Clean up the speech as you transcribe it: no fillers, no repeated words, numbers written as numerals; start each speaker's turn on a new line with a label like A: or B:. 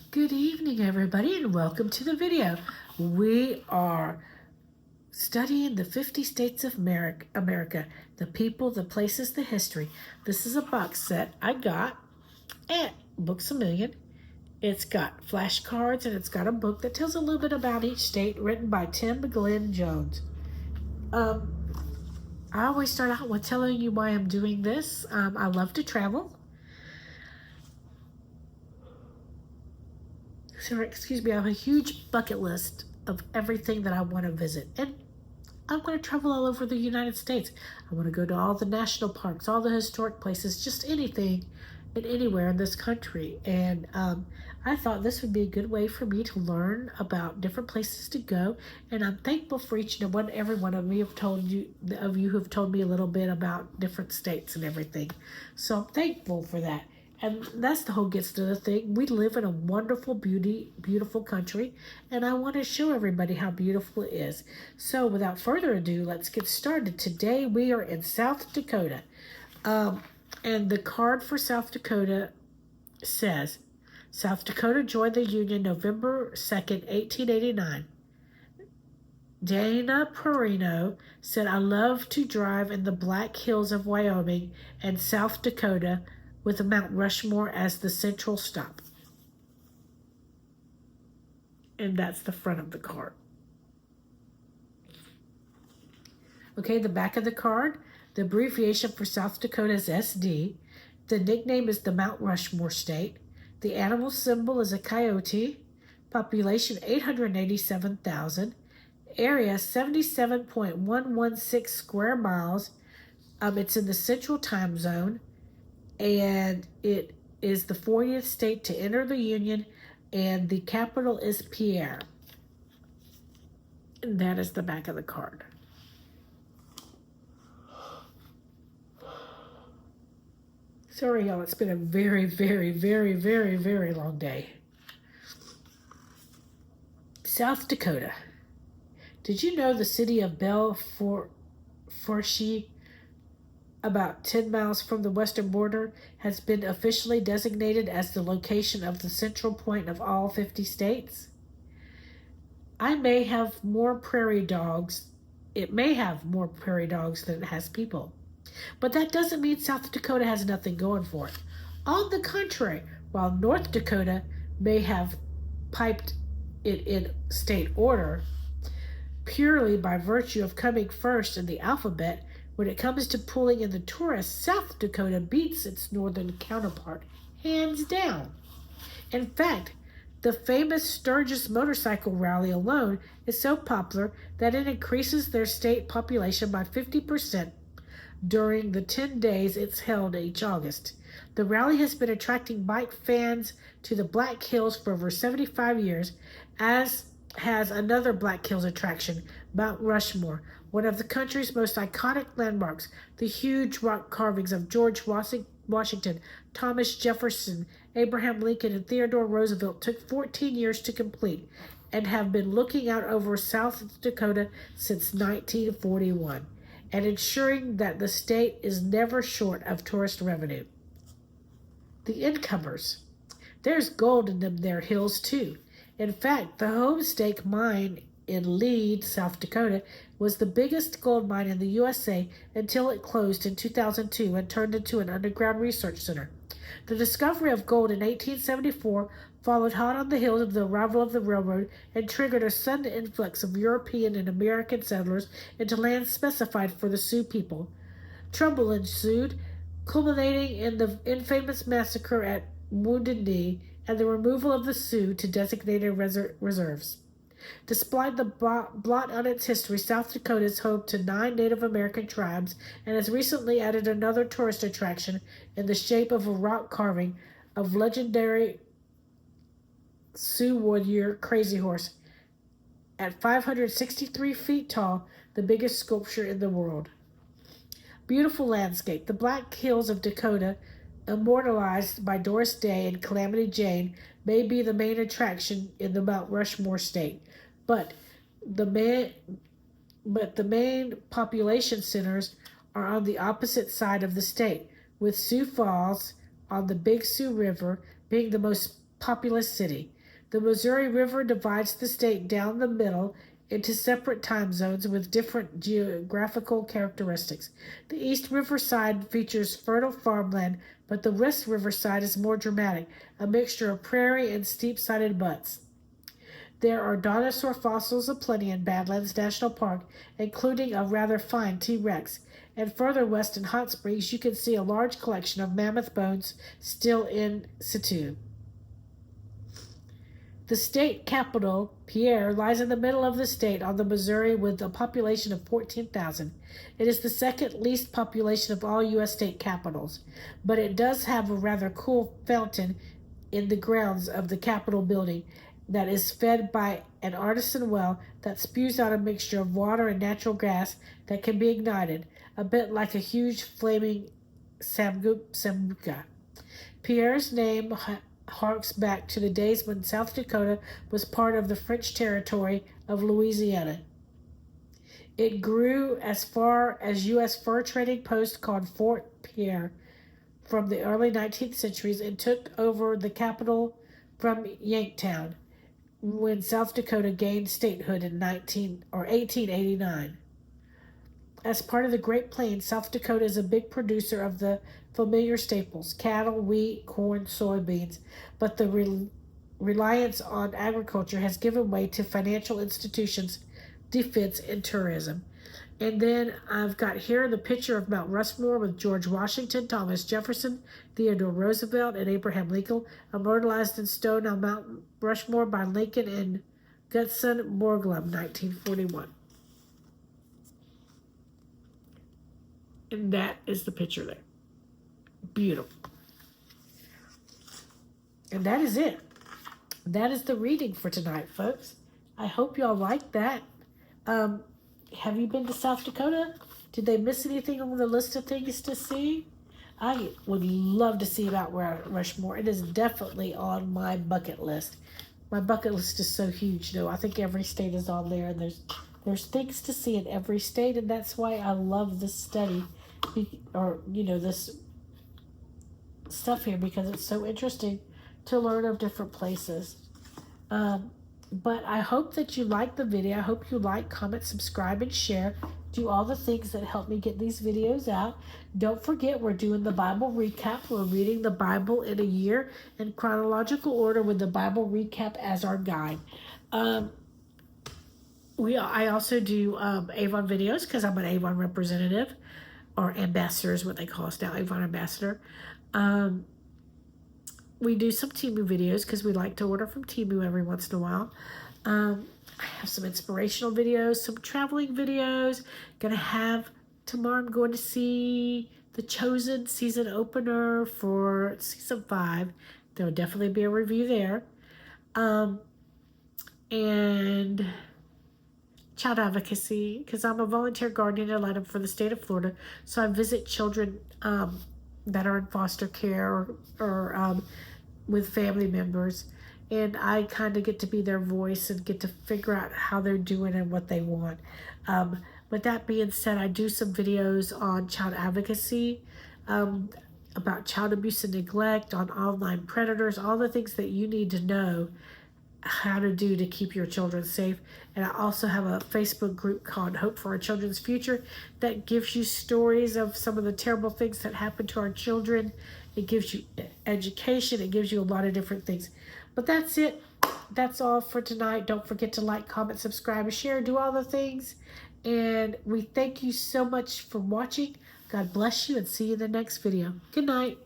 A: Good evening, everybody, and welcome to the video. We are studying the 50 states of America, the people, the places, the history. This is a box set I got at Books A Million. It's got flashcards and it's got a book that tells a little bit about each state, written by Tim Glenn Jones. I always start out with telling you why I'm doing this. I love to travel. Excuse me, I have a huge bucket list of everything that I want to visit. And I want to travel all over the United States. I want to go to all the national parks, all the historic places, just anything and anywhere in this country. And I thought this would be a good way for me to learn about different places to go. And I'm thankful for each and every one of you who have told me a little bit about different states and everything. So I'm thankful for that. And that's the whole gets to the thing. We live in a wonderful, beautiful country, and I want to show everybody how beautiful it is. So without further ado, let's get started. Today we are in South Dakota. And the card for South Dakota says, South Dakota joined the Union November 2nd, 1889. Dana Perino said, I love to drive in the Black Hills of Wyoming and South Dakota with Mount Rushmore as the central stop. And that's the front of the card. Okay, the back of the card, the abbreviation for South Dakota is SD. The nickname is the Mount Rushmore State. The animal symbol is a coyote. Population 887,000. Area 77.116 square miles. It's in the Central Time Zone. And it is the 40th state to enter the Union, and the capital is Pierre. And that is the back of the card. Sorry, y'all, it's been a very, very, very, very, very long day. South Dakota. Did you know the city of Belfort, about 10 miles from the western border, has been officially designated as the location of the central point of all 50 states? It may have more prairie dogs than it has people. But that doesn't mean South Dakota has nothing going for it. On the contrary, while North Dakota may have piped it in state order, purely by virtue of coming first in the alphabet, when it comes to pulling in the tourists, South Dakota beats its northern counterpart, hands down. In fact, the famous Sturgis motorcycle rally alone is so popular that it increases their state population by 50% during the 10 days it's held each August. The rally has been attracting bike fans to the Black Hills for over 75 years, as has another Black Hills attraction, Mount Rushmore, one of the country's most iconic landmarks. The huge rock carvings of George Washington, Thomas Jefferson, Abraham Lincoln, and Theodore Roosevelt took 14 years to complete and have been looking out over South Dakota since 1941 and ensuring that the state is never short of tourist revenue. The incomers. There's gold in them there hills, too. In fact, the Homestake mine in Lead, South Dakota, was the biggest gold mine in the USA until it closed in 2002 and turned into an underground research center. The discovery of gold in 1874 followed hot on the heels of the arrival of the railroad and triggered a sudden influx of European and American settlers into lands specified for the Sioux people. Trouble ensued, culminating in the infamous massacre at Wounded Knee and the removal of the Sioux to designated reserves. Despite the blot on its history, South Dakota is home to 9 Native American tribes and has recently added another tourist attraction in the shape of a rock carving of legendary Sioux warrior Crazy Horse. At 563 feet tall, the biggest sculpture in the world. Beautiful landscape. The Black Hills of Dakota, immortalized by Doris Day and Calamity Jane, may be the main attraction in the Mount Rushmore state, but the main population centers are on the opposite side of the state, with Sioux Falls on the Big Sioux River being the most populous city. The Missouri River divides the state down the middle into separate time zones with different geographical characteristics. The East River side features fertile farmland, but the West River side is more dramatic, a mixture of prairie and steep-sided buttes. There are dinosaur fossils aplenty in Badlands National Park, including a rather fine T-Rex. And further west in Hot Springs, you can see a large collection of mammoth bones still in situ. The state capital, Pierre, lies in the middle of the state on the Missouri with a population of 14,000. It is the second least population of all U.S. state capitals, but it does have a rather cool fountain in the grounds of the Capitol building that is fed by an artesian well that spews out a mixture of water and natural gas that can be ignited, a bit like a huge flaming sambuca. Pierre's name harks back to the days when South Dakota was part of the French territory of Louisiana. It grew as far as U.S. fur trading post called Fort Pierre from the early 19th centuries and took over the capital from Yanktown when South Dakota gained statehood in 1889. As part of the Great Plains, South Dakota is a big producer of the familiar staples, cattle, wheat, corn, soybeans, but the reliance on agriculture has given way to financial institutions, defense, and tourism. And then I've got here the picture of Mount Rushmore with George Washington, Thomas Jefferson, Theodore Roosevelt, and Abraham Lincoln, immortalized in stone on Mount Rushmore by Lincoln and Gutzon Borglum, 1941. And that is the picture there. Beautiful. And that is it. That is the reading for tonight, folks. I hope y'all like that. Have you been to South Dakota? Did they miss anything on the list of things to see? I would love to see about Rushmore. It is definitely on my bucket list. My bucket list is so huge, though. I think every state is on there, and there's things to see in every state, and that's why I love this study, or this stuff here, because it's so interesting to learn of different places. But I hope that you like the video. I hope you like, comment, subscribe, and share. Do all the things that help me get these videos out. Don't forget, we're doing the Bible recap. We're reading the Bible in a year in chronological order with the Bible recap as our guide. I also do Avon videos because I'm an Avon representative, or ambassador is what they call us now, Avon ambassador. We do some Temu videos because we like to order from Temu every once in a while. I have some inspirational videos, some traveling videos. Tomorrow I'm going to see The Chosen season opener for season 5. There will definitely be a review there. And child advocacy, because I'm a volunteer guardian ad litem for the state of Florida. So I visit children that are in foster care or with family members, and I kind of get to be their voice and get to figure out how they're doing and what they want. With that being said, I do some videos on child advocacy, about child abuse and neglect, on online predators, all the things that you need to know how to do to keep your children safe. And I also have a Facebook group called Hope for Our Children's Future that gives you stories of some of the terrible things that happen to our children. It gives you education. It gives you a lot of different things. But that's it. That's all for tonight. Don't forget to like, comment, subscribe, and share. Do all the things. And we thank you so much for watching. God bless you, and see you in the next video. Good night.